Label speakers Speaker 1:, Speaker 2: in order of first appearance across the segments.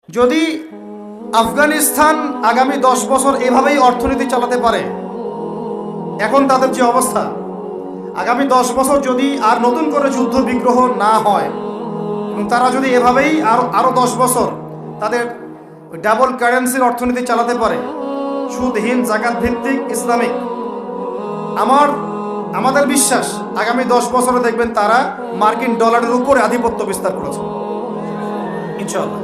Speaker 1: যদি আফগানিস্তান আগামী 10 বছর এভাবেই অর্থনীতি চালাতে পারে, এখন তাদের যে অবস্থা, আগামী 10 বছর যদি আর নতুন করে যুদ্ধ বিগ্রহ না হয় এবং তারা যদি এভাবেই আরো 10 বছর তাদের ডাবল কারেন্সির অর্থনীতি চালাতে পারে, সুদহীন জাকাত ভিত্তিক ইসলামিক, আমাদের বিশ্বাস আগামী 10 বছরে দেখবেন তারা মার্কিন ডলারের উপরে আধিপত্য বিস্তার করেছে ইনশাআল্লাহ।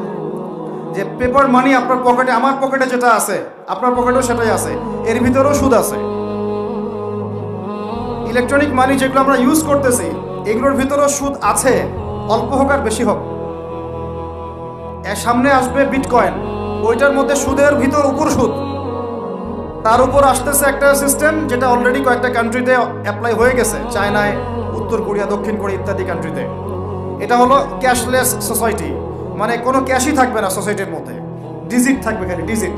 Speaker 1: যে পেপার মানি আপনার পকেটে, আমার পকেটে যেটা আছে আপনার পকেটেও সেটাই আছে, এর ভিতরেও সুদ আছে। ইলেকট্রনিক মানি যেগুলো আমরা ইউজ করতেছি এগুলোর ভিতরেও সুদ আছে, অল্প হোক আর বেশি হোক। এর সামনে আসবে বিটকয়েন, ওইটার মধ্যে সুদের ভিতর উপর সুদ, তার উপর আসতেছে একটা সিস্টেম যেটা অলরেডি কয়েকটা কান্ট্রিতে অ্যাপ্লাই হয়ে গেছে, চায়নায়, উত্তর কোরিয়া, দক্ষিণ কোরিয়া ইত্যাদি কান্ট্রিতে। এটা হলো ক্যাশলেস সোসাইটি, মানে কোনো ক্যাশই থাকবে না সোসাইটির মধ্যে, ডিজিট থাকবে, খালি ডিজিট।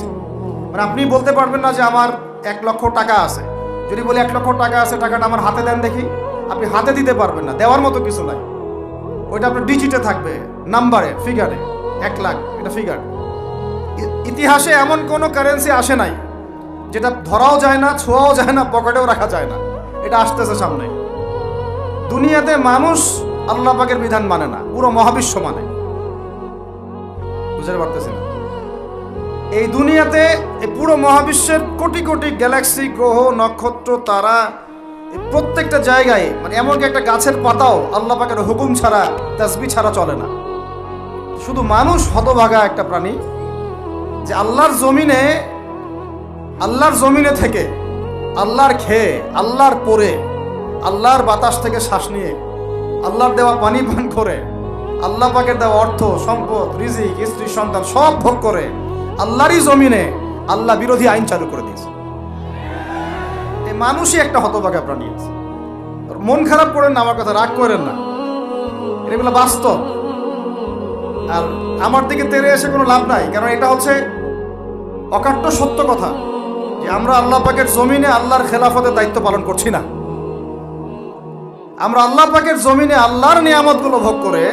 Speaker 1: মানে আপনি বলতে পারবেন না যে আমার 1 লক্ষ টাকা আছে, যদি বলি 1 লক্ষ টাকা আছে, টাকাটা আমার হাতে দেন দেখি, আপনি হাতে দিতে পারবেন না, দেওয়ার মতো কিছু নাই। ওইটা আপনার ডিজিটে থাকবে, নাম্বারে, ফিগারে, 1 লাখ, এটা ফিগার। ইতিহাসে এমন কোনো কারেন্সি আসে নাই যেটা ধরাও যায় না, ছোঁয়াও যায় না, পকেটেও রাখা যায় না। এটা আসতেছে সামনে। দুনিয়াতে মানুষ আল্লাহ পাকের বিধান মানে না, পুরো মহাবিশ্ব মানে। বুঝতে পারতেছি না? এই দুনিয়াতে এই পুরো মহাবিশ্বের কোটি কোটি গ্যালাক্সি, গ্রহ, নক্ষত্র, তারা, প্রত্যেকটা জায়গায়, মানে এমনকি একটা গাছের পাতাও আল্লাহ পাকের হুকুম ছাড়া, তাসবিহ ছাড়া চলে না। শুধু মানুষ হতভাগা একটা প্রাণী যে আল্লাহর জমিনে থেকে, আল্লাহর খেয়ে, আল্লাহর পরে, আল্লাহর বাতাস থেকে শ্বাস নিয়ে, আল্লাহর দেওয়া পানি পান করে, আল্লাহ পাকের দেওয়া অর্থ, সম্পদ, রিজিক, স্ত্রী, সন্তান সব ভোগ করে আল্লাহরই জমিনে আল্লাহ বিরোধী আইন চালু করে দিয়েছে। এই মানুষই একটা হতভাগা প্রাণী আছে। মন খারাপ করেন না, আমার কথা রাগ করেন না, এগুলো বাস্তব। আর আমার দিকে তেড়ে এসে কোনো লাভ নাই, কারণ এটা হচ্ছে অকাট্য সত্য কথা যে আমরা আল্লাহ পাকের জমিনে আল্লাহর খেলাফতের দায়িত্ব পালন করছি না। আমরা আল্লাহ পাকের জমিনে আল্লাহর নিয়ামতগুলো ভোগ করে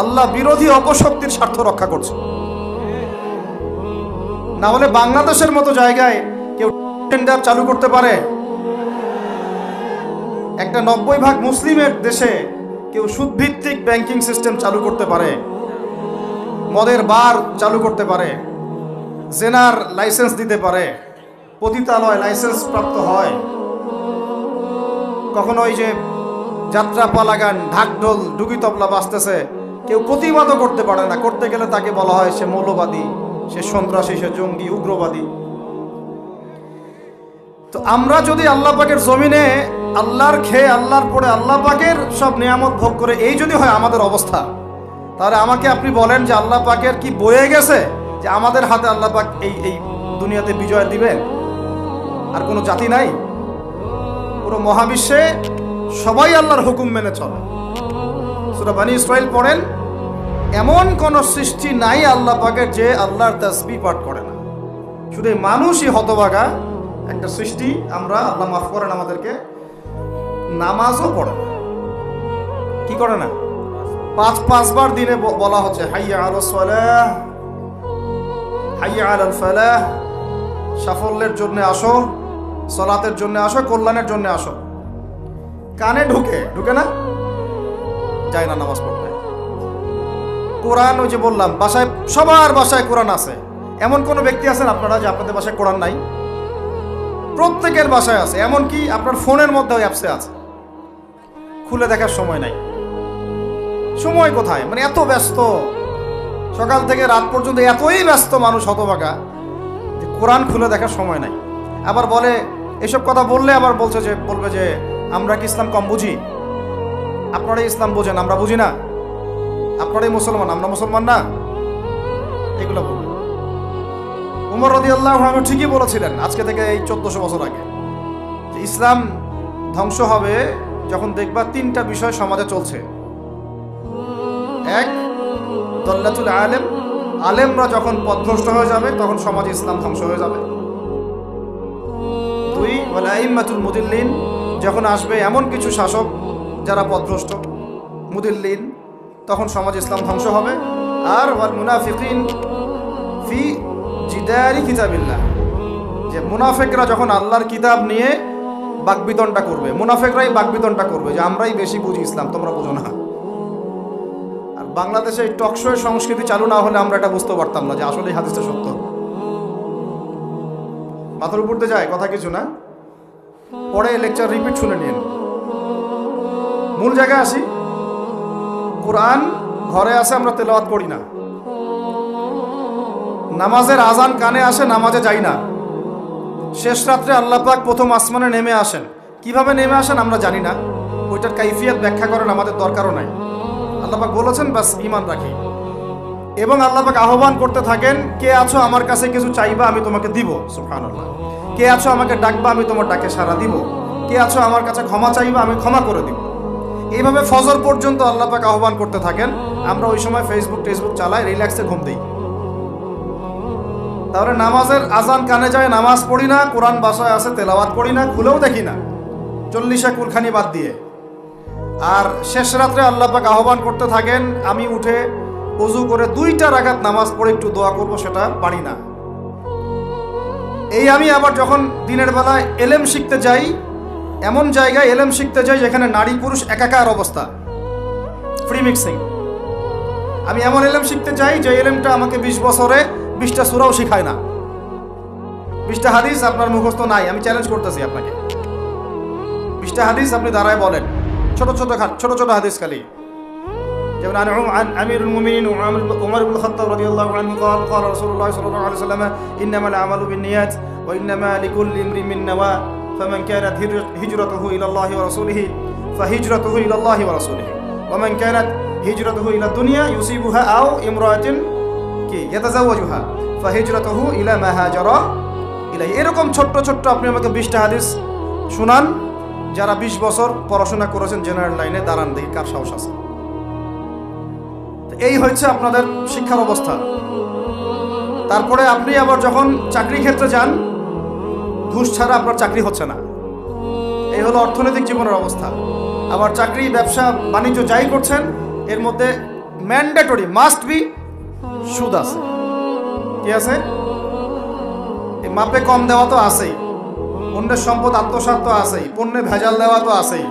Speaker 1: আল্লাহ বিরোধী অপশক্তির স্বার্থ রক্ষা করছে। না হলে বাংলাদেশের মতো জায়গায় কেউ টেন্ডার চালু করতে পারে? একটা 90% মুসলিমের দেশে কেউ সুদভিত্তিক ব্যাংকিং সিস্টেম চালু করতে পারে, মদের বার চালু করতে পারে, জেনার লাইসেন্স দিতে পারে, পতিতালয় লাইসেন্স প্রাপ্ত হয়, কখনো ওই যে যাত্রা পালাগান, ঢাকঢোল, ডুগি তবলা বাজতেছে, কেউ প্রতিবাদও করতে পারে না। করতে গেলে তাকে বলা হয় সে মৌলবাদী, সে সন্ত্রাসী, সে জঙ্গি, উগ্রবাদী। তো আমরা যদি আল্লাহ পাকের জমিনে আল্লাহর খেয়ে, আল্লাহর পরে, আল্লাহ পাকের সব নিয়ামত ভোগ করে এই যদি হয় আমাদের অবস্থা, তাহলে আমাকে আপনি বলেন যে আল্লাহ পাকের কি বয়ে গেছে যে আমাদের হাতে আল্লাহ পাক এই দুনিয়াতে বিজয় দিবেন? আর কোনো জাতি নাই? পুরো মহাবিশ্বে সবাই আল্লাহর হুকুম মেনে চলে। সূরা বনী ইসরাঈল পড়েন, এমন কোন সৃষ্টি নাই আল্লাহ পাকের যে আল্লাহর তাসবিহ পাঠ করে না। শুধু মানুষই হতভাগা একটা সৃষ্টি। আমরা, আল্লাহ মাফ করেন আমাদেরকে, নামাজও পড়ে না। কি করে না? 5 বার দিনে বলা হচ্ছে হাইয়া আলাস সালাহ, হাইয়া আলাল ফালাহ, সাফল্যের জন্য আসো, সালাতের জন্য আসো, কল্যাণের জন্য আসো। কানে ঢুকে না, যায় না নামাজ পড়তে। কোরআন, ওই যে বললাম, বাসায়, সবার বাসায় কোরআন আছে। এমন কোন ব্যক্তি আছেন আপনারা যে আপনাদের বাসায় কোরআন নাই? প্রত্যেকের বাসায় আছে, এমনকি আপনার ফোনের মধ্যে অ্যাপসে আছে, খুলে দেখার সময় নাই। সময় কোথায়? মানে এত ব্যস্ত, সকাল থেকে রাত পর্যন্ত এতই ব্যস্ত মানুষ হতভাগা যে কোরআন খুলে দেখার সময় নাই। আবার বলে, এসব কথা বললে আবার বলবে যে আমরা কি ইসলাম কম বুঝি? আপনারাই ইসলাম বোঝেন, আমরা বুঝি না? আপনারাই মুসলমান, আমরা মুসলমান না? এগুলো বলবে। উমর রাদিয়াল্লাহু আনহু ঠিকই বলেছিলেন আজকে থেকে এই 1400 বছর আগে, যে ইসলাম ধ্বংস হবে যখন দেখবা 3টা বিষয় সমাজে চলছে। 1, দল্লাতুল আলেম, আলেমরা যখন পথভ্রষ্ট হয়ে যাবে তখন সমাজে ইসলাম ধ্বংস হয়ে যাবে। 2, ওয়াল আইম্মাতুল মুদিল্লিন, যখন আসবে এমন কিছু শাসক যারা পথভ্রষ্ট, মুদিল্লিন, তখন সমাজ ইসলাম ধ্বংস হবে। আর ওয়াল মুনাফিকিন, জিদারি কিতাবিল্লাহ, যে মুনাফিকরা যখন আল্লাহর কিতাব নিয়ে বাকবিতণ্ডা করবে, মুনাফিকরাই বাকবিতণ্ডা করবে যে আমরাই বেশি বুঝি ইসলাম, তোমরা বুঝো না। আর বাংলাদেশে এই টকশো সংস্কৃতি চালু না হলে আমরা এটা বুঝতে পারতাম না যে আসলে এই হাদিসটা সত্য। মাথার উপর দিয়ে যায় কথা কিছু না, পরে লেকচার রিপিট শুনে নিন। মূল জায়গায় আসি। কোরআন ঘরে আসে, আমরা তেলাওয়াত করি না। নামাজের আজান কানে আসে, নামাজে যাই না। শেষ রাত্রে আল্লাহ পাক প্রথম আসমানে নেমে আসেন। কিভাবে নেমে আসেন আমরা জানি না, ওইটার কাইফিয়াত ব্যাখ্যা করেন আমাদের দরকারও নাই। আল্লাহ পাক বলেছেন, বাস ঈমান রাখি। এবং আল্লাহ পাক আহ্বান করতে থাকেন, কে আছো আমার কাছে কিছু চাইবা, আমি তোমাকে দিব। সুবহানাল্লাহ। কে আছো আমাকে ডাকবা, আমি তোমার ডাকে সাড়া দিব। কে আছো আমার কাছে ক্ষমা চাইবা, আমি ক্ষমা করে দিব। এইভাবে ফজর পর্যন্ত আল্লাহ পাক আহ্বান করতে থাকেন। আমরা ওই সময় ফেসবুক টেসবুক চালাই, রিল্যাক্সে ঘুম দিই। তাহলে নামাজের আজান কানে যায়, নামাজ পড়ি না, কোরআন বাসায় আছে, তেলাওয়াত করি না, খুলেও দেখি না, 40 কুলখানি বাদ দিয়ে। আর শেষ রাত্রে আল্লাহ পাক আহ্বান করতে থাকেন, আমি উঠে ওযু করে 2টা রাকাত নামাজ পড়ে একটু দোয়া করব, সেটা পারি না। এই আমি আবার যখন দিনের বেলায় এলেম শিখতে যাই, এমন জায়গায় এলেম শিখতে যাই যেখানে নারী পুরুষ একাকার অবস্থা, ফ্রি মিক্সিং। আমি এমন এলেম শিখতে চাই যে এলেমটা আমাকে 20 বছরে 20টা সূরাও শিখায় না, 20টা হাদিস আপনার মুখস্থ নাই। আমি চ্যালেঞ্জ করতেছি আপনাকে, 20টা হাদিস আপনি দাঁড়ায় বলেন, ছোট ছোট হাদিস খালি। যেমন আমিরুল মুমিনিন উমর ইবনে খাত্তাব রাদিয়াল্লাহু আনহু قال قال رسول الله صلى الله عليه وسلم انما الاعمال بالنيات وانما لكل امرئ ما نوى فمن كانت هجرته الى الله ورسوله فهجرته الى الله ورسوله ومن كانت هجرته الى الدنيا يصيبها او امرأة يتزوجها فهجرته الى ما هاجر ইলাইহি। এরকম ছোট্ট আপনি আমাকে 20টা হাদিস শুনান, যারা 20 বছর পড়াশোনা করেছেন জেনারেল লাইনে, দাঁড়ান দেখি কার সাহস আছে। এই হচ্ছে আপনাদের শিক্ষার অবস্থা। তারপরে আপনি আবার যখন চাকরি ক্ষেত্রে যান, ঘুষ ছাড়া আপনার চাকরি হচ্ছে না। এই হলো অর্থনৈতিক জীবনের অবস্থা। আবার চাকরি, ব্যবসা, বাণিজ্য যাই করছেন, এর মধ্যে ম্যান্ডেটরি মাস্ট বি সুদ আছে। কি আছে? এই মাপে কম দেওয়া তো আছেই, অন্যের সম্পদ আত্মসাৎ তো আছেই, পণ্যে ভেজাল দেওয়া তো আছেই,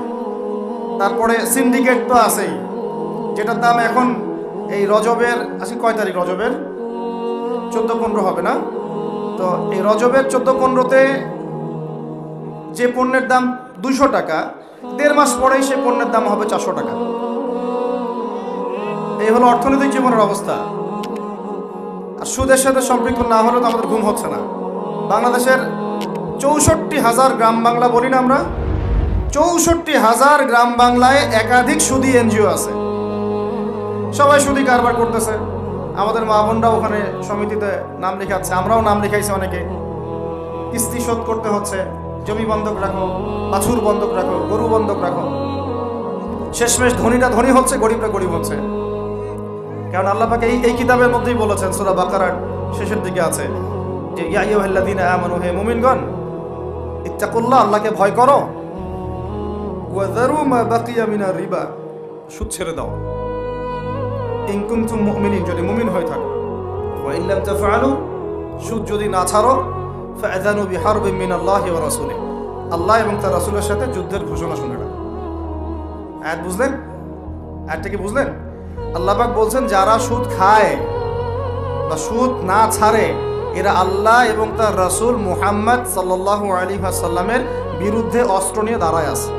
Speaker 1: তারপরে সিন্ডিকেট তো আছেই, যেটার দাম এখন এই রজবের, আজকে কয় তারিখ? রজবের 14-15 হবে না? তো এই রজবের 14-15-তে যে পণ্যের দাম 200 টাকা, 1.5 মাস পরেই সে পণ্যের দাম হবে 400 টাকা। এই হলো অর্থনৈতিক জীবনের অবস্থা। আর সুদের সাথে সম্পৃক্ত না হলে তো আমাদের ঘুম হচ্ছে না। বাংলাদেশের 64,000 গ্রাম বাংলা বলি না আমরা, 64,000 গ্রাম বাংলায় একাধিক সুদী এনজিও আছে। সবাই সুদী কারবার করতেছে। আমাদের মা বোনরা ওখানে সমিতিতে নাম লেখাচ্ছে, আমরাও নাম লেখাইছি অনেকে। কিস্তি শোধ করতে হচ্ছে, জমি বন্ধক রাখো, বাছুর বন্ধক রাখো, গরু বন্ধক রাখো। শেষমেশ ধনীরা ধনী হচ্ছে, গরিবরা গরিব হচ্ছে। কারণ আল্লাহ পাক এই কিতাবের মধ্যেই বলেছেন, সূরা বাকারার শেষের দিকে আছে যে ইয়া আইয়ুহাল্লাযীনা আমানু, হে মুমিনগণ, ইত্তাকুল্লাহ, আল্লাহকে ভয় করো, ওয়া যারু মা বাকিয়া মিনার রিবা, সুদ ছেড়ে দাও, ইন কুনতুম মুমিনিন, যদি মুমিন হয়ে থাকো, ওয়া ইন লাম তাফআলু, সুদ যদি না ছাড়ো, ফাআযানু বিহারবিন মিনাল্লাহি ওয়া রাসূলিহি, আল্লাহ এবং তার রাসূলের সাথে যুদ্ধের ঘোষণা শুনে নাও। আয়াত বুঝলেন? আয়াতটা কি বুঝলেন? আল্লাহ পাক বলছেন, যারা সুদ খায় বা সুদ না ছাড়ে, এরা আল্লাহ এবং তার রাসূল মুহাম্মদ সাল্লাল্লাহু আলাইহি ওয়াসাল্লামের বিরুদ্ধে অস্ত্র নিয়ে দাঁড়ায় আছে।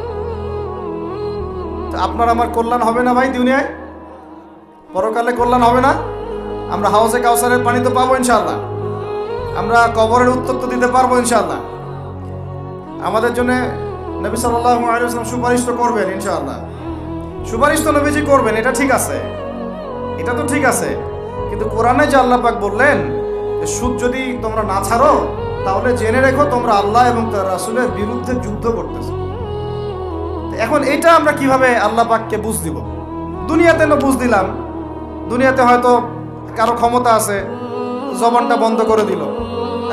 Speaker 1: তো আপনার আমার কল্যাণ হবে না ভাই দুনিয়ায়? পরকালে কল্যাণ হবে না? আমরা হাউজে কাউসারের পানি তো পাবো ইনশাআল্লাহ, আমরা কবরের উত্তর তো দিতে পারবো ইনশাআল্লাহ। আমাদের জন্য নবী সাল্লাল্লাহু আলাইহি ওয়াসাল্লাম সুপারিশ তো করবেন ইনশাআল্লাহ। সুপারিশ তো নবীজি করবেন, এটা ঠিক আছে, এটা তো ঠিক আছে। কিন্তু কোরআনে যে আল্লাহ পাক বললেন যে সুদ যদি তোমরা না ছাড়ো, তাহলে জেনে রেখো তোমরা আল্লাহ এবং তার রাসূলের বিরুদ্ধে যুদ্ধ করতেছো। এখন এটা আমরা কিভাবে আল্লাহ পাককে বুঝ দিব? দুনিয়াতে না বুঝ দিলাম, দুনিয়াতে হয়তো কারো ক্ষমতা আছে, জবানটা বন্ধ করে দিল,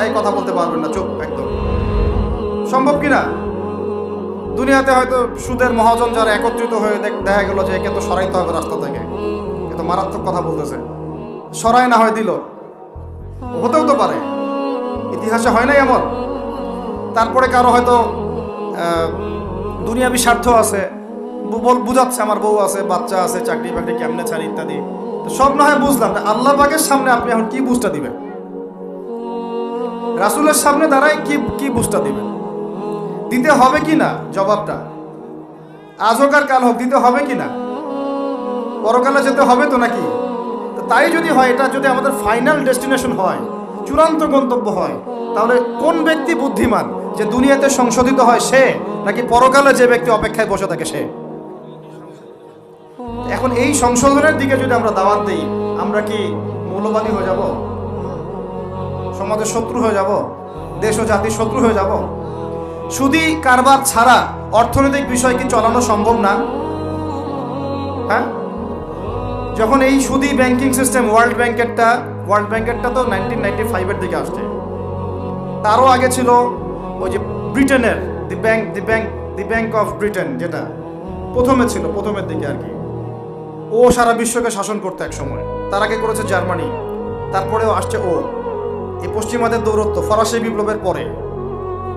Speaker 1: এই কথা বলতে পারবেন না, চুপ একদম। সম্ভব কিনা? দুনিয়াতে হয়তো সুদের মহাজন যারা একত্রিত হয়ে দেখা গেল যে একে তো সরাইতে হবে রাস্তা থেকে, এ তো মারাত্মক কথা বলতেছে, সরাই না হয় দিল, হতেও তো পারে। ইতিহাসে হয় নাই এমন? তারপরে কারো হয়তো দুনিয়াবি স্বার্থ আছে, বুঝাচ্ছে আমার বউ আছে, বাচ্চা আছে, চাকরি বাকরি কেমনে ছাড়ি ইত্যাদি। তো সব না হয় বুঝলাম, আল্লাহ পাকের সামনে আপনি এখন কি বুঝটা দিবেন? রাসূলের সামনে দাঁড়ায় কি বুঝটা দিবেন? দিতে হবে কি না জবাবটা? আজ হোক আর কাল হোক দিতে হবে কি না? পরকালে যেতে হবে তো নাকি? তো তাই যদি হয়, এটা যদি আমাদের ফাইনাল ডেস্টিনেশন হয়, চূড়ান্ত গন্তব্য হয়, তাহলে কোন ব্যক্তি বুদ্ধিমান, যে দুনিয়াতে সংশোধিত হয় সে, নাকি পরকালে যে ব্যক্তি অপেক্ষায় বসে থাকে সে? এখন এই সংশোধনের দিকে যদি আমরা দাওয়াত দিই, আমরা কি মৌলবাদী হয়ে যাব? সমাজের শত্রু হয়ে যাব? দেশ ও জাতির শত্রু হয়ে যাব? সুদী কারবার ছাড়া অর্থনৈতিক বিষয় কি চালানো সম্ভব না? হ্যাঁ, যখন এই সুদী ব্যাংকিং সিস্টেম ওয়ার্ল্ড ব্যাংকেরটা তো 1995-এর দিকে আসছে। তারও আগে ছিল ওই যে ব্রিটেনের দি ব্যাংক অফ ব্রিটেন, যেটা প্রথমের দিকে আর কি। ও সারা বিশ্বকে শাসন করতে এক সময়। তার আগে করেছে জার্মানি, তারপরেও আসছে ও। এই পশ্চিমাদের দৌরত্ব ফরাসি বিপ্লবের পরে।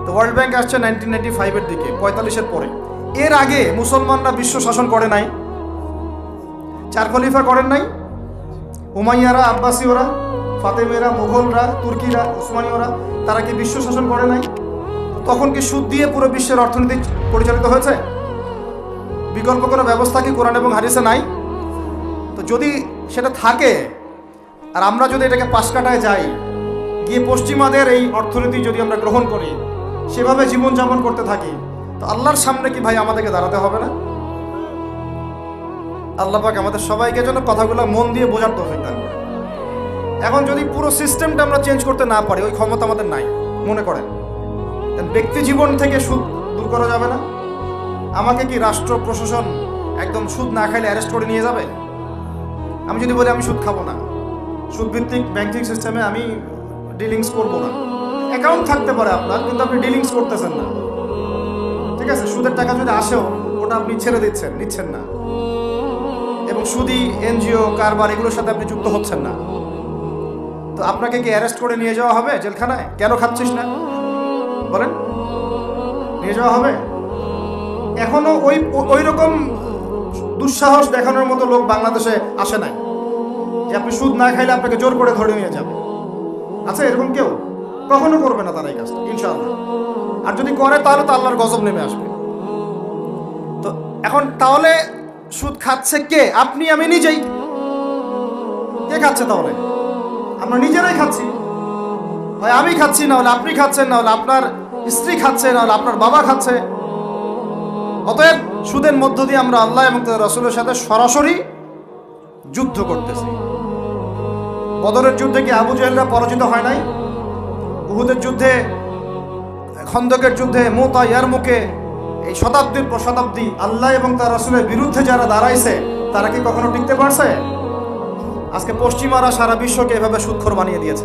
Speaker 1: তো ওয়ার্ল্ড ব্যাংক আসছে 1995-এর দিকে, 45-এর পরে। এর আগে মুসলমানরা বিশ্ব শাসন করে নাই? 4 খলিফা করেন নাই? উমাইয়ারা, আব্বাসীয়রা, ফাতেমেরা, মুঘলরা, তুর্কিরা, উসমানীয়রা, তারা কি বিশ্ব শাসন করে নাই? তখন কি সুদ দিয়ে পুরো বিশ্বের অর্থনীতি পরিচালিত হয়েছে? বিকল্প কোনো ব্যবস্থা কি কোরআন এবং হাদিসে নাই? তো যদি সেটা থাকে, আর আমরা যদি এটাকে পাশ কাটায় যাই, গিয়ে পশ্চিমাদের এই অর্থনীতি যদি আমরা গ্রহণ করি, সেভাবে জীবনযাপন করতে থাকি, তো আল্লাহর সামনে কি ভাই আমাদেরকে দাঁড়াতে হবে না? আল্লাহ পাক আমাদের সবাইকে যেন কথাগুলো মন দিয়ে বোঝার তৌফিক দান করে। এখন যদি পুরো সিস্টেমটা আমরা চেঞ্জ করতে না পারি, ওই ক্ষমতা আমাদের নাই মনে করেন, ব্যক্তি জীবন থেকে সুদ দূর করা যাবে না? আমাকে কি রাষ্ট্র প্রশাসন একদম সুদ না খাইলে অ্যারেস্ট করে নিয়ে যাবে? আমি যদি বলি আমি সুদ খাবো না, সুদভিত্তিক ব্যাংকিং সিস্টেমে আমি ডিলিংস করবো না, অ্যাকাউন্ট থাকতে পারে আপনার, কিন্তু আপনি ডিলিংস করতেছেন না, ঠিক আছে? সুদের টাকা যদি আসেও ওটা আপনি ছেড়ে নিচ্ছেন না, এবং সুদি এনজিও কারবার এগুলোর সাথে আপনি যুক্ত হচ্ছেন না, তো আপনাকে কি অ্যারেস্ট করে নিয়ে যাওয়া হবে জেলখানায়? কেন খাচ্ছিস না বলেন, নিয়ে যাওয়া হবে? এখনো ওই রকম দুঃসাহস দেখানোর মতো লোক বাংলাদেশে আসে নাই যে আপনি সুদ না খাইলে আপনাকে জোর করে ধরে নিয়ে যাবে। আচ্ছা, এরকম কেউ কখনো করবে না তারা এই কাজটা, ইনশাআল্লাহ। আর যদি করে তাহলে তো আল্লাহর গজব নেমে আসবে। তো এখন তাহলে সুদ খাচ্ছে কে? আপনি, আমি নিজেই। কে খাচ্ছে তাহলে? আমরা নিজেরাই খাচ্ছি। হয় আমি খাচ্ছি, না হলে আপনি খাচ্ছেন, না হলে আপনার স্ত্রী খাচ্ছে, না হলে আপনার বাবা খাচ্ছে। অতএব সুদের মধ্য দিয়ে আমরা আল্লাহ এবং তার রাসূলের সাথে সরাসরি যুদ্ধ করতেছি। বদরের যুদ্ধে কি আবু জাহেলরা পরাজিত হয় নাই? উহুদের যুদ্ধে, খন্দকের যুদ্ধে, মুতা, ইয়ারমুকে, এই শতাব্দীর পর শতাব্দী আল্লাহ এবং তার রাসূলের বিরুদ্ধে যারা দাঁড়াইছে, তারা কি কখনো টিকতে পারছে? আজকে পশ্চিমারা সারা বিশ্বকে এভাবে সুদখোর বানিয়ে দিয়েছে,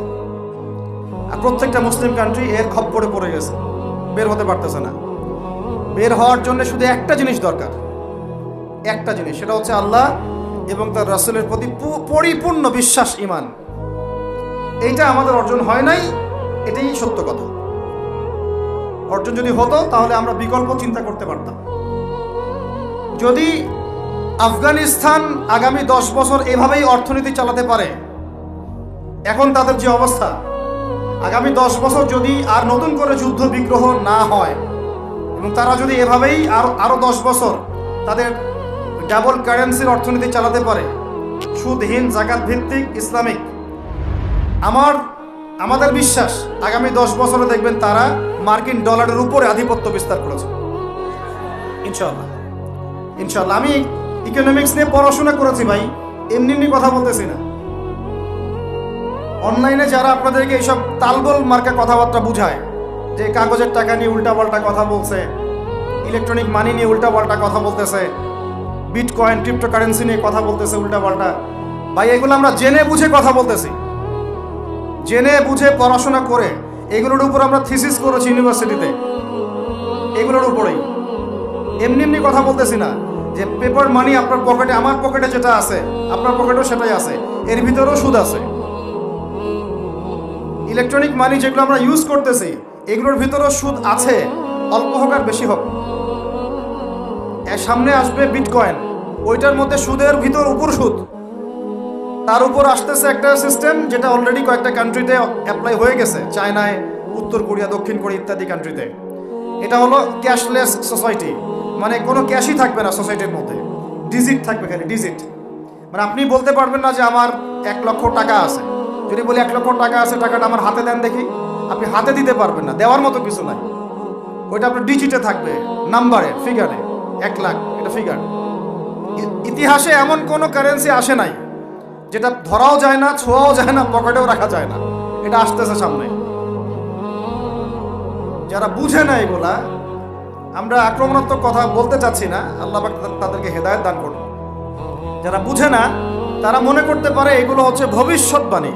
Speaker 1: আর প্রত্যেকটা মুসলিম কান্ট্রি এর খপ্পরে পড়ে গেছে, বের হতে পারতেছে না। বের হওয়ার জন্য শুধু একটা জিনিস দরকার, একটা জিনিস, সেটা হচ্ছে আল্লাহ এবং তার রাসূলের প্রতি পরিপূর্ণ বিশ্বাস, ঈমান। এইটা আমাদের অর্জন হয় নাই, এটাই সত্য কথা। অর্জন যদি হতো তাহলে আমরা বিকল্প চিন্তা করতে পারতাম। যদি আফগানিস্তান আগামী 10 বছর এভাবেই অর্থনীতি চালাতে পারে, এখন তাদের যে অবস্থা, আগামী 10 বছর যদি আর নতুন করে যুদ্ধ বিগ্রহ না হয়, এবং তারা যদি এভাবেই আরো 10 বছর তাদের ডাবল কারেন্সির অর্থনীতি চালাতে পারে, সুদহীন, জাকাত ভিত্তিক, ইসলামিক, আমাদের বিশ্বাস আগামী 10 বছরে দেখবেন তারা মার্কিন ডলারের উপরে আধিপত্য বিস্তার করেছে, ইনশাআল্লাহ। ইনশাআল্লাহ। আমি ইকোনমিক্স নিয়ে পড়াশোনা করেছি ভাই, এমনি কথা বলতেছি না। অনলাইনে যারা আপনাদেরকে এইসব তালগোল মার্কা কথাবার্তা বুঝায়, যে কাগজের টাকা নিয়ে উল্টাপাল্টা কথা বলছে, ইলেকট্রনিক মানি নিয়ে উল্টাপাল্টা কথা বলতেছে, বিটকয়েন, ক্রিপ্টোকারেন্সি নিয়ে কথা বলতেছে উল্টাপাল্টা, ভাই এগুলো আমরা জেনে বুঝে কথা বলতেছি, জেনে বুঝে পড়াশোনা করে। এগুলোর উপর আমরা থিসিস করেছি ইউনিভার্সিটিতে, এগুলোর উপরেই। এমনি কথা বলতেছি না যে পেপার মানি আপনার পকেটে, আমার পকেটে যেটা আছে আপনার পকেটেও সেটাই আছে, এর ভিতরেও সুদ আছে। ইলেকট্রনিক মানি যেগুলো আমরা ইউজ করতেছি এগুলোর ভিতরেও সুদ আছে, অল্প হোক আর বেশি হোক। সামনে আসবে বিটকয়েন, ওইটার মধ্যে সুদের ভিতর উপর সুদ, তার উপর আসতেছে একটা সিস্টেম যেটা অলরেডি কয়েকটা কান্ট্রিতে অ্যাপ্লাই হয়ে গেছে, চায়নায়, উত্তর কোরিয়া, দক্ষিণ কোরিয়া ইত্যাদি কান্ট্রিতে। এটা হলো ক্যাশলেস সোসাইটি, মানে কোনো ক্যাশই থাকবে না সোসাইটির মধ্যে, ডিজিট থাকবে, খালি ডিজিট। মানে আপনি বলতে পারবেন না যে আমার 1 লক্ষ টাকা আছে, যদি বলি 1 লক্ষ টাকা আছে, টাকাটা আমার হাতে দেন দেখি, আপনি হাতে দিতে পারবেন না, দেওয়ার মতো কিছু নাই। ওইটা আপনার ডিজিটে থাকবে, নাম্বারে, ফিগারে, 1 লাখ, এটা ফিগার। ইতিহাসে এমন কোনো কারেন্সি আসে নাই যেটা ধরাও যায় না, ছোঁয়াও যায় না, পকেটেও রাখা যায় না। এটা আসতেছে সামনে। যারা বুঝে না এগুলা, আমরা আক্রমণাত্মক কথা বলতে চাচ্ছি না, আল্লাহ পাক তাদেরকে হেদায়েত দান করুন। যারা বুঝে না তারা মনে করতে পারে এগুলো হচ্ছে ভবিষ্যৎবাণী,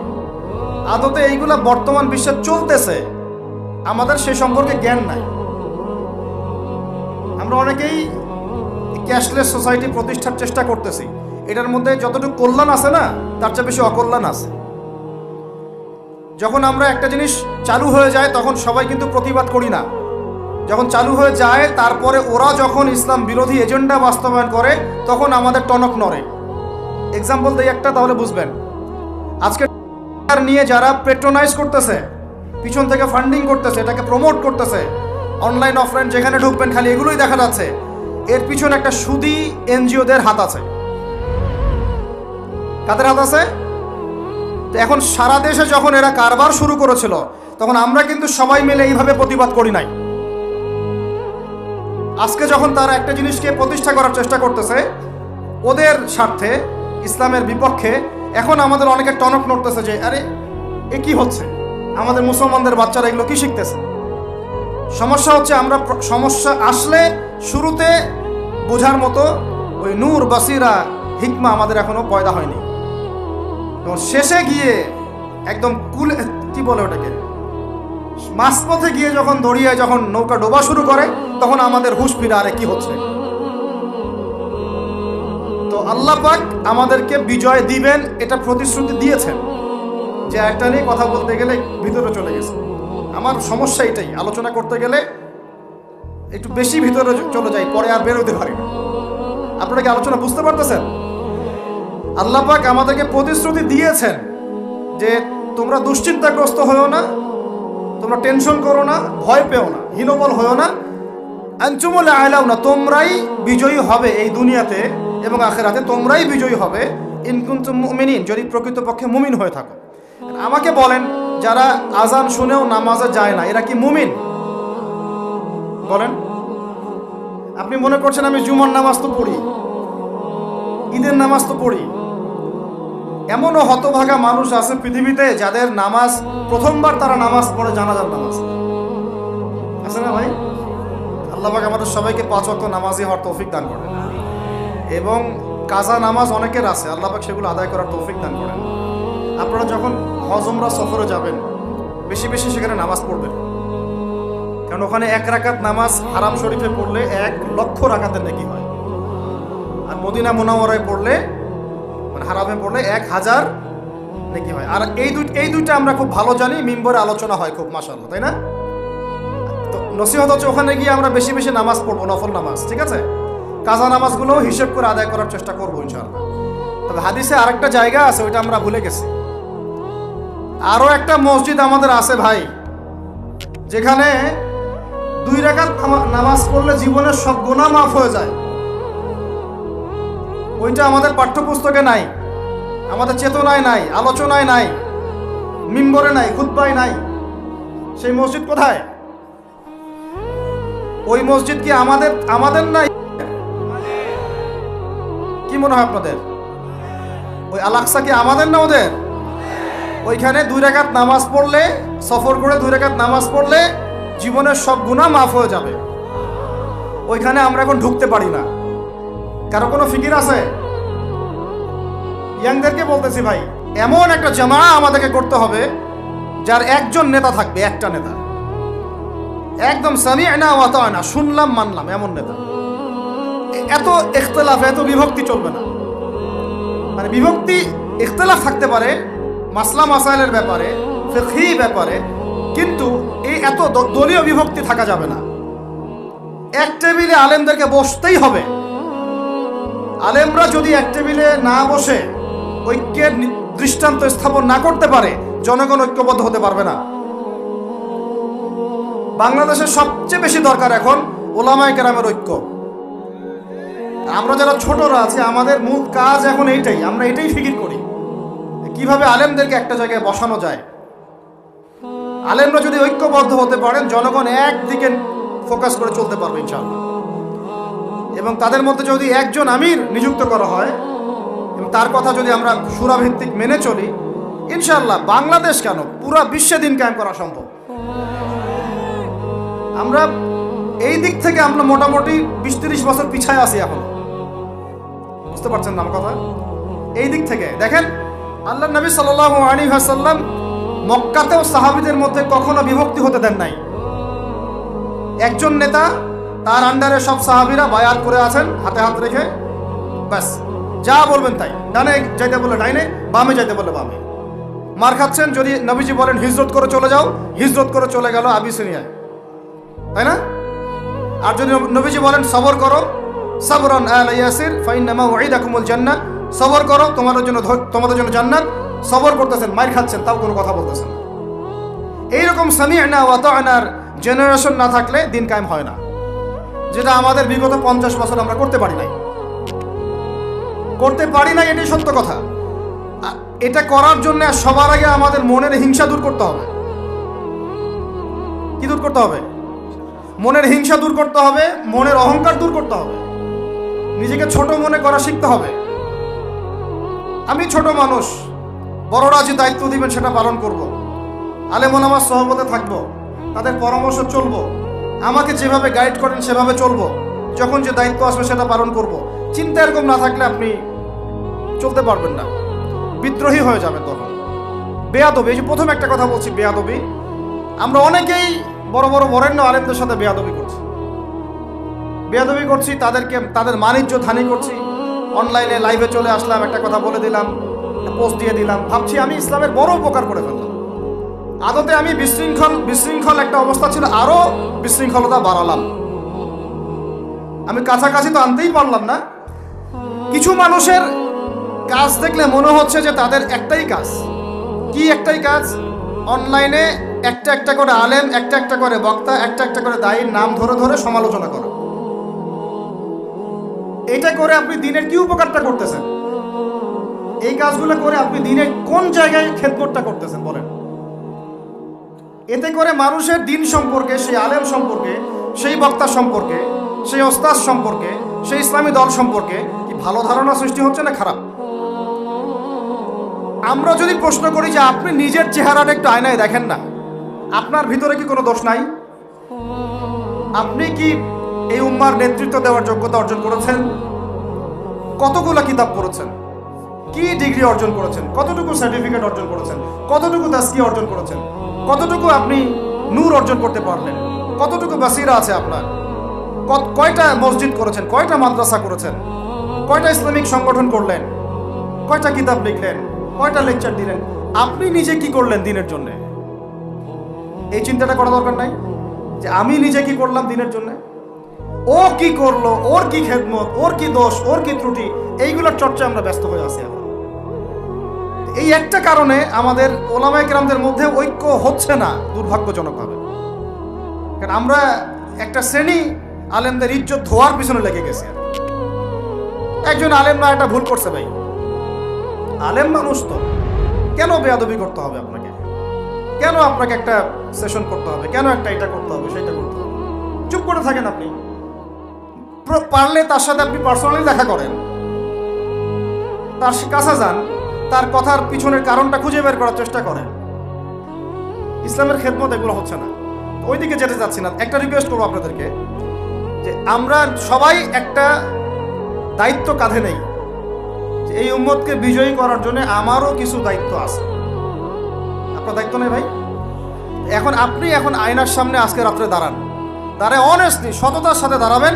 Speaker 1: আদতে এইগুলা বর্তমান বিশ্বে চলতেছে, আমাদের সে সম্পর্কে জ্ঞান নাই। আমরা অনেকেই ক্যাশলেস সোসাইটি প্রতিষ্ঠার চেষ্টা করতেছি, এটার মধ্যে যতটুকু কল্যাণ আছে না, তার চেয়ে বেশি অকল্যাণ আছে। যখন আমরা একটা জিনিস চালু হয়ে যায় তখন সবাই কিন্তু প্রতিবাদ করি না, যখন চালু হয়ে যায় তারপরে ওরা যখন ইসলাম বিরোধী এজেন্ডা বাস্তবায়ন করে তখন আমাদের টনক নড়ে। এক্সাম্পল দিই একটা, তাহলে বুঝবেন। আজকে নিয়ে যারা পেট্রোনাইজ করতেছে, পিছন থেকে ফান্ডিং করতেছে, এটাকে প্রমোট করতেছে, অনলাইন অফলাইন যেখানে ঢুকবেন খালি এগুলোই দেখা যাচ্ছে, এর পিছনে একটা সুদী এনজিওদের হাত আছে। কাদের হাত আছে? তো এখন সারা দেশে যখন এরা কারবার শুরু করেছিল তখন আমরা কিন্তু সবাই মিলে এইভাবে প্রতিবাদ করি নাই। আজকে যখন তারা একটা জিনিসকে প্রতিষ্ঠা করার চেষ্টা করতেছে ওদের স্বার্থে, ইসলামের বিপক্ষে, এখন আমাদের অনেকের টনক নড়তেছে যে আরে এ কি হচ্ছে, আমাদের মুসলমানদের বাচ্চারা এগুলো কি শিখতেছে। সমস্যা হচ্ছে আমরা সমস্যা আসলে শুরুতে বোঝার মতো ওই নূর, বাসিরা, হিকমা আমাদের এখনো পয়দা হয়নি। শেষে গিয়ে একদম কুলে, কি বলে ওটাকে, মাঝপথে গিয়ে যখন দড়িয়ে যখন নৌকা ডোবা শুরু করে তখন আমাদের হুঁশ ফিরে আরে কি হচ্ছে। তো আল্লাহ পাক আমাদেরকে বিজয় দিবেন এটা প্রতিশ্রুতি দিয়েছেন। যে একটা নিয়ে কথা বলতে গেলে ভিতরে চলে গেছে, আমার সমস্যা এটাই, আলোচনা করতে গেলে একটু বেশি ভিতরে চলে যাই, পরে আর বেরোতে পারি না। আপনারা কি আলোচনা বুঝতে পারতেছেন? আল্লাহ পাক আমাদেরকে প্রতিশ্রুতি দিয়েছেন যে তোমরা দুশ্চিন্তাগ্রস্ত হয়েও না, তোমরা টেনশন করো না, ভয় পেও না, হীনবল হয়েও না, আনতুমুল আ'লাউনা, তোমরাই বিজয়ী হবে এই দুনিয়াতে এবং আখিরাতে, তোমরাই বিজয়ী হবে ইন কুনতুম মুমিনিন, যদি প্রকৃতপক্ষে মুমিন হয়ে থাকো। আমাকে বলেন, যারা আজান শুনেও নামাজে যায় না এরা কি মুমিন? বলেন। আপনি মনে করছেন আমি জুমার নামাজ তো পড়ি, ঈদের নামাজ তো পড়ি। এমনও হতভাগা মানুষ আছে পৃথিবীতে যাদের নামাজ প্রথমবার তারা নামাজ পড়ে জানাজার নামাজ, আছে না ভাই? আল্লাহ পাক আমাদের সবাইকে 5 ওয়াক্ত নামাজি হওয়ার তৌফিক দান করেন, এবং কাজা নামাজ অনেকের আছে, আল্লাহ পাক সেগুলো আদায় করার তৌফিক দান করেন। আপনারা যখন হজ উমরা সফরে যাবেন বেশি বেশি সেখানে নামাজ পড়বেন, কারণ ওখানে 1 রাকাত নামাজ হারাম শরীফে পড়লে 1 লক্ষ রাকাতের নেকি হয়, আর মদিনা মুনাওয়ারায় পড়লে, মানে হারামে পড়লে 1000 নেকি হয়। আর এই দুইটা আমরা খুব ভালো জানি, মিম্বরে আলোচনা হয় খুব, মাশাআল্লাহ, তাই না? তো নসিহত হচ্ছে ওখানে গিয়ে আমরা বেশি বেশি নামাজ পড়বো, নফল নামাজ, ঠিক আছে? কাজা নামাজগুলো হিসেব করে আদায় করার চেষ্টা করবো ইনশাআল্লাহ। তবে হাদিসে আরেকটা জায়গা আছে, ওইটা আমরা ভুলে গেছি। আরো একটা মসজিদ আমাদের আছে ভাই, যেখানে 2 রাকাত নামাজ পড়লে জীবনের সব গুনাহ মাফ হয়ে যায়। ওইটা আমাদের পাঠ্যপুস্তকে নাই, আমাদের চেতনায় নাই, আলোচনায় নাই, মিম্বরে নাই, খুতবায় নাই। সেই মসজিদ কোথায়? ওই মসজিদ কি আমাদের নাই? কি মনে হয় আপনাদের? ওই আল-আকসা কি আমাদের না ওদের? ওইখানে 2 রাকাত নামাজ পড়লে, সফর করে 2 রাকাত নামাজ পড়লে জীবনের সব গুনাহ মাফ হয়ে যাবে। ওইখানে আমরা এখন ঢুকতে পারি না। কারো কোনো ফিকির আছে? ইয়াংদেরকে বলতেছি ভাই, এমন একটা জামা আমাদেরকে করতে হবে যার একজন নেতা থাকবে, একটা নেতা, একদম সামি'না ওয়া আতা'না, শুনলাম মানলাম, এমন নেতা। এত ইখতিলাফ, এত বিভক্তি চলবে না। মানে বিভক্তি, ইখতিলাফ থাকতে পারে মাসলা মাসাইলের ব্যাপারে, ফিকহি ব্যাপারে, কিন্তু এই এত দলীয় বিভক্তি থাকা যাবে না। এক টেবিলে আলেমদেরকে বসতেই হবে। আলেমরা যদি এক টেবিলে না বসে ঐক্যের দৃষ্টান্ত স্থাপন না করতে পারে, জনগণ ঐক্যবদ্ধ হতে পারবে না। বাংলাদেশের সবচেয়ে বেশি দরকার এখন ওলামায়ে কেরামের ঐক্য। আমরা যারা ছোটরা আছি, আমাদের মূল কাজ এখন এইটাই, আমরা এটাই ফিকির করি কিভাবে আলেমদেরকে একটা জায়গায় বসানো যায়। আলেমরা যদি ঐক্যবদ্ধ হতে পারেন, জনগণ একদিকে ফোকাস করে চলতে পারবে ইনশাআল্লাহ। এবং তাদের মধ্যে যদি একজন আমির নিযুক্ত করা হয় এবং তার কথা যদি আমরা সূরাভিত্তিক মেনে চলি, ইনশাআল্লাহ বাংলাদেশ কেন পুরা বিশ্বে দিন কায়েম করা সম্ভব। আমরা এই দিক থেকে আমরা মোটামুটি 20-30 বছর পিছায় আছি এখন, বুঝতে পারছেন না আমার কথা? এই দিক থেকে দেখেন, আল্লাহ নবী সাল্লাল্লাহু আলাইহি ওয়াসাল্লাম মক্কাতেও সাহাবীদের মধ্যে কখনো বিভক্তি হতে দেন নাই। একজন নেতা, তার আন্ডারে সব সাহাবীরা বায়াত করে আছেন হাতে হাত রেখে, ব্যাস যা বলবেন তাই। ডানে যাইতে বলে ডাইনে, বামে যাইতে বলে বামে। মার খাচ্ছেন, যদি নবীজি বলেন হিজরত করে চলে যাও, হিজরত করে চলে গেল আবিসিনিয়ায়, তাই না? আর যদি নবীজি বলেন সবর করো, সাবরান আলা ইয়াসির ফাইন্নামা ওয়াইদাকুমুল জান্নাহ, সবর করো তোমাদের জন্য জান্নাত, সবর করতেছেন, মার খাচ্ছেন, তাও কোনো কথা বলতেছেন না। এইরকম সামি'না ওয়া আতা'নার জেনারেশন না থাকলে দিন কায়েম হয় না, যেটা আমাদের বিগত 50 বছর আমরা করতে পারি নাই, এটাই সত্য কথা। এটা করার জন্য সবার আগে আমাদের মনের হিংসা দূর করতে হবে। কি দূর করতে হবে? মনের হিংসা দূর করতে হবে, মনের অহংকার দূর করতে হবে, নিজেকে ছোট মনে করা শিখতে হবে। আমি ছোট মানুষ, বড়রা যে দায়িত্ব দিবেন সেটা পালন করব, আলেম ওলামার সহবতে থাকবো, তাদের পরামর্শ চলবো, আমাকে যেভাবে গাইড করেন সেভাবে চলবো, যখন যে দায়িত্ব আসবে সেটা পালন করব। চিন্তা এরকম না থাকলে আপনি চলতে পারবেন না, বিদ্রোহী হয়ে যাবেন তখন। বেয়াদবি, এই যে প্রথম একটা কথা বলছি, বেয়াদবি। আমরা অনেকেই বড় বড় বরেণ্য আলেমদের সাথে বেয়াদবি করছি, তাদের মানিজ্য হানি করছি। অনলাইনে লাইভে চলে আসলাম, একটা কথা বলে দিলাম, পোস্ট দিয়ে দিলাম, ভাবছি আমি ইসলামের বড় উপকার করে ফেললাম। আদতে আমি বিশৃঙ্খল একটা অবস্থা ছিল, আরো বিশৃঙ্খলতা বাড়ালাম। আমি কাছাকাছি তো আনতেই পারলাম না। কিছু মানুষের কাজ দেখলে মনে হচ্ছে যে তাদের একটাই কাজ। কি একটাই কাজ? অনলাইনে একটা একটা করে আলেম, একটা একটা করে বক্তা, একটা একটা করে দায়ীর নাম ধরে ধরে সমালোচনা করা। এটা করে আপনি দিনের কি উপকারটা করতেছেন? এই কাজগুলো করে আপনি দিনের কোন জায়গায় খেদমতটা করতেছেন বলেন? এতে করে মানুষের দিন সম্পর্কে, সেই আলেম সম্পর্কে, সেই বক্তা সম্পর্কে, সেই ওস্তাদ সম্পর্কে, সেই ইসলামী দল সম্পর্কে কি ভালো ধারণা সৃষ্টি হচ্ছে না খারাপ? আমরা যদি প্রশ্ন করি যে আপনি নিজের চেহারাটা একটু আয়নায় দেখেন না, আপনার ভিতরে কি কোনো দোষ নাই? আপনি কি এই উম্মার নেতৃত্ব দেওয়ার যোগ্যতা অর্জন করেছেন? কতগুলো কিতাব পড়েছেন? কি ডিগ্রি অর্জন করেছেন? কতটুকু সার্টিফিকেট অর্জন করেছেন? কতটুকু তাসকিয়া অর্জন করেছেন? কতটুকু আপনি নূর অর্জন করতে পারলেন? কতটুকু বাসিরা আছে আপনার? কয়টা মসজিদ করেছেন? কয়টা মাদ্রাসা করেছেন? কয়টা ইসলামিক সংগঠন করলেন? কয়টা কিতাব লিখলেন? কয়টা লেকচার দিলেন? আপনি নিজে কি করলেন দিনের জন্য? এই চিন্তাটা করা দরকার নাই যে আমি নিজে কি করলাম দিনের জন্য, ও কি করলো, ওর কি খেদমত, ওর কি দোষ, ওর কি ত্রুটি, এইগুলোর চর্চা আমরা ব্যস্ত হয়ে আছি এখন। এই একটা কারণে আমাদের ওলামায়ে কেরামদের মধ্যে ঐক্য হচ্ছে না, দুর্ভাগ্যজনকভাবে। কারণ আমরা একটা শ্রেণী আলেমদের ইজ্জত ধোয়ার পিছনে লেগে গেছি। একজন আলেম না একটা ভুল করছে, ভাই আলেম মানুষ তো, কেন বেয়াদবি করতে হবে আপনাকে? কেন আপনাকে একটা সেশন করতে হবে? কেন একটা এটা করতে হবে, সেটা করতে হবে? চুপ করে থাকেন আপনি। পারলে তার সাথে আপনি পার্সোনালি দেখা করেন, তার কাছে যান, তার কথার পিছনের কারণটা খুঁজে বের করার চেষ্টা করেন। ইসলামের খেদমত এগুলো হচ্ছে না, ওইদিকে যেতে যাচ্ছি না। একটা রিকোয়েস্ট করবো আপনাদেরকে যে আমরা সবাই একটা দায়িত্ব কাঁধে নেই, যে এই উম্মতকে বিজয়ী করার জন্য আমারও কিছু দায়িত্ব আছে। আপনার দায়িত্ব নেই ভাই? আপনি আয়নার সামনে আজকে রাত্রে দাঁড়ায় অনেস্টলি সততার সাথে দাঁড়াবেন,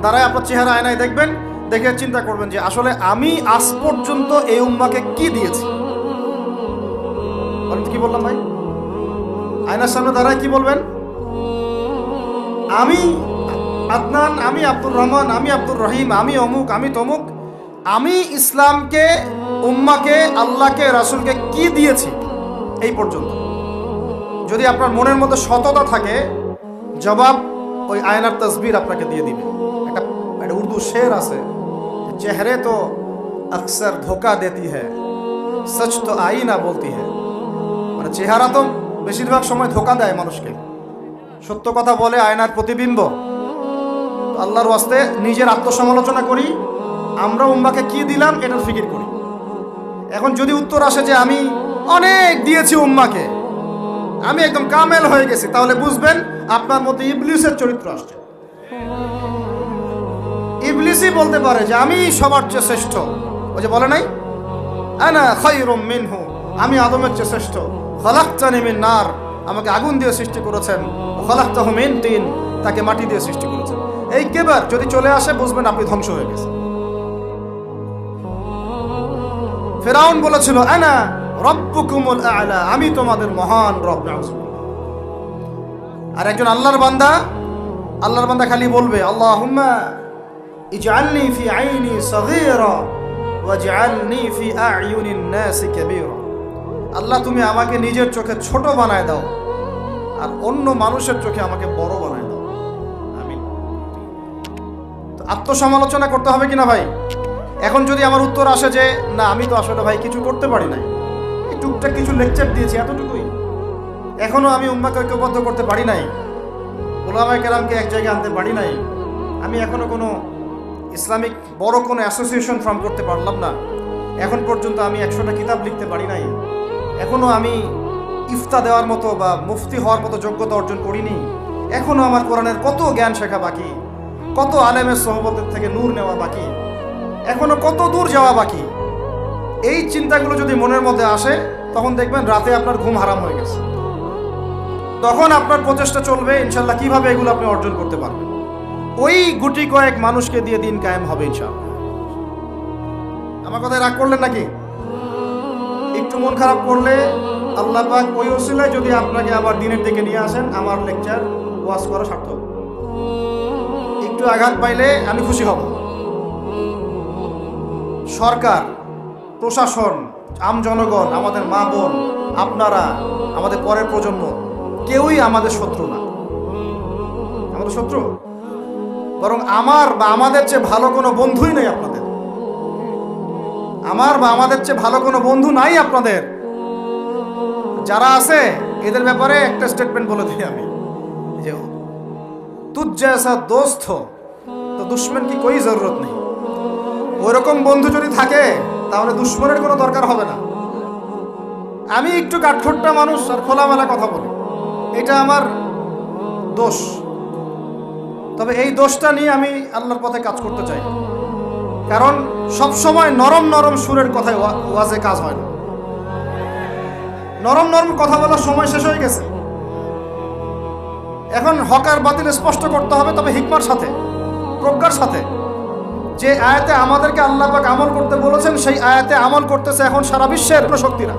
Speaker 1: দাঁড়ায় আপনার চেহারা আয়নায় দেখবেন, দেখে চিন্তা করবেন যে আসলে আমি আজ পর্যন্ত এই উম্মাকে কি দিয়েছি। কি বললাম ভাই? আয়নার সামনে দাঁড়ায় কি বলবেন? আমি আদনান, আমি আব্দুর রহমান, আমি আব্দুর রহিম, আমি অমুক, আমি তমুক, আমি ইসলামকে, উম্মাকে, আল্লাহকে, রাসূলকে কি দিয়েছি এই পর্যন্ত। যদি আপনার মনের মধ্যে সততা থাকে, জবাব ওই আয়নার তসবির আপনাকে দিয়ে দিবে। একটা উর্দু শের আছে, চেহারে তো আকসর ধোকা দেতি হ্যায়, সচ তো আইনা বলতি হ্যায়। মানে চেহারা তো বেশিরভাগ সময় ধোকা দেয় মানুষকে, সত্য কথা বলে আয়নার প্রতিবিম্ব। আল্লাহর ওয়াস্তে নিজের আত্মসমালোচনা করি, আমরা উম্মাকে কি দিলাম এটার ফিকির করি। এখন যদি উত্তর আসে যে আমি অনেক দিয়েছি উম্মাকে, আমি একদম কামেল হয়ে গেছি, তাহলে বুঝবেন আপনার মধ্যে ইবলিসের চরিত্র আসছে। ইবলিসই বলতে পারে যে আমি সবার চেয়ে শ্রেষ্ঠ। ওই যে বলে নাই, আনা খায়রুম মিনহু, আমি আদমের চেয়ে শ্রেষ্ঠ। খলাকতানি মিন নার, আমাকে আগুন দিয়ে সৃষ্টি করেছেন। খলাকতাহু মিন তিন, তাকে মাটি দিয়ে সৃষ্টি করেছেন। এই কেবার যদি চলে আসে, বুঝবেন আপনি ধ্বংস হয়ে গেছেন। ফিরআউন বলেছিল আনা রব্বুকুমুল আ'লা, আমি তোমাদের মহান রব। আর একজন আল্লাহর বান্দা খালি বলবে আল্লাহুম্মা ইজআলনি ফি আইনি সগীরা ওয়াজআলনি ফি আ'য়ুনিন নাসি কাবীরা। আল্লাহ তুমি আমাকে নিজের চোখে ছোট বানায় দাও, আর অন্য মানুষের চোখে আমাকে বড় বানায় দাও। আমিন। তো আত্মসমালোচনা করতে হবে কিনা ভাই? এখন যদি আমার উত্তর আসে যে না, আমি তো আসলে ভাই কিছু করতে পারি নাই, এই টুকটাক কিছু লেকচার দিয়েছি, এতটুকুই, এখনো আমি উম্মাকে ঐক্যবদ্ধ করতে পারি নাই, উলামায়ে কেরামকে এক জায়গায় আনতে পারি নাই, আমি এখনো কোনো ইসলামিক বড় কোনো অ্যাসোসিয়েশন ফর্ম করতে পারলাম না, এখন পর্যন্ত আমি 100টা কিতাব লিখতে পারি নাই, এখনো আমি ইফতা দেওয়ার মতো বা মুফতি হওয়ার মতো যোগ্যতা অর্জন করিনি, এখনো আমার কোরআনের কত জ্ঞান শেখা বাকি, কত আলেমের সোহবতের থেকে নূর নেওয়া বাকি, এখনো কত দূর যাওয়া বাকি। এই চিন্তাগুলো যদি মনের মধ্যে আসে, তখন দেখবেন রাতে আপনার ঘুম হারাম হয়ে গেছে। তখন আপনার প্রচেষ্টা চলবে ইনশাল্লাহ কিভাবে এগুলো আপনি অর্জন করতে পারবেন। ওই গুটি কয়েক মানুষকে দিয়ে দিন কায়েম হবে ইনশাল্লাহ। আমার কথায় রাগ করলেন নাকি? একটু মন খারাপ করলে আল্লাহ পাক ওই ওসিলায় যদি আপনাকে আবার দিনের দিকে নিয়ে আসেন, আমার লেকচার ওয়াজ করা সার্থক। একটু আঘাত পাইলে আমি খুশি হব। সরকার, প্রশাসন, আম জনগণ, আমাদের মা বোন, আপনারা, আমাদের পরের প্রজন্ম, কেউই আমাদের শত্রু না। আমাদের শত্রু বরং আমার বা আমাদের চেয়ে ভালো কোনো বন্ধুই নেই আপনাদের। আমার বা আমাদের চেয়ে ভালো কোনো বন্ধু নাই আপনাদের। যারা আছে এদের ব্যাপারে একটা স্টেটমেন্ট বলে দিই আমি, যে তুঝ জैसा दोस्त हो तो दुश्मन की कोई जरूरत नहीं। ওইরকম বন্ধু যদি থাকে তাহলে দুশ্মনের কোনো দরকার হবে না। আমি একটু কাঠখোট্টা মানুষ আর খোলামেলা কথা বলি, এটা আমার দোষ। তবে এই দোষটা নিয়ে আমি আল্লাহর পথে কাজ করতে চাই, কারণ সব সময় নরম নরম সুরের কথায় ওয়াজে কাজ হয় না। নরম নরম কথা বলার সময় শেষ হয়ে গেছে। এখন হক আর বাতিল স্পষ্ট করতে হবে, তবে হিকমার সাথে, প্রজ্ঞার সাথে। যে আয়াতে আমাদেরকে আল্লাহ পাক আমল করতে বলেছেন, সেই আয়াতে আমল করতেছে এখন সারা বিশ্বের শক্তিরা।